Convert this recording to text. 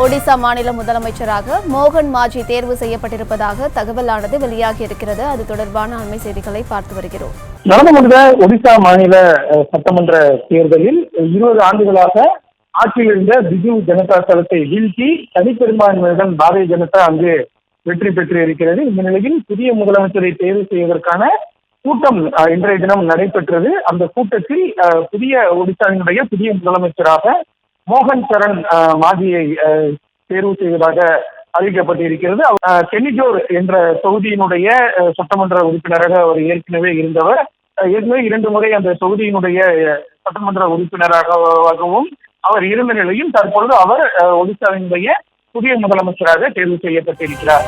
ஒடிசா மாநில முதலமைச்சராக மோகன் மாஜி தேர்வு செய்யப்பட்டிருப்பதாக தகவலானது வெளியாகியிருக்கிறது. அது தொடர்பான அண்மை செய்திகளை பார்த்து வருகிறோம். நடந்து முடிந்த ஒடிசா மாநில சட்டமன்ற தேர்தலில் 20 ஆண்டுகளாக ஆட்சியில் இருந்த பிஜு ஜனதா தளத்தை வீழ்த்தி தனிப்பெரும்பான்மையுடன் பாரதிய ஜனதா அங்கு வெற்றி பெற்று இருக்கிறது. இந்த நிலையில் புதிய முதலமைச்சரை தேர்வு செய்வதற்கான கூட்டம் இன்றைய தினம் நடைபெற்றது. அந்த கூட்டத்தில் ஒடிசாவினுடைய புதிய முதலமைச்சராக மோகன் சரண் மாஜியை தேர்வு செய்வதாக அறிவிக்கப்பட்டிருக்கிறது. கெனிஜோர் என்ற தொகுதியினுடைய சட்டமன்ற உறுப்பினராக அவர் ஏற்கனவே இருந்தவர். ஏற்கனவே 2 முறை அந்த தொகுதியினுடைய சட்டமன்ற உறுப்பினராகவும் அவர் இருந்த நிலையில் தற்பொழுது அவர் ஒடிசாவினுடைய புதிய முதலமைச்சராக தேர்வு செய்யப்பட்டிருக்கிறார்.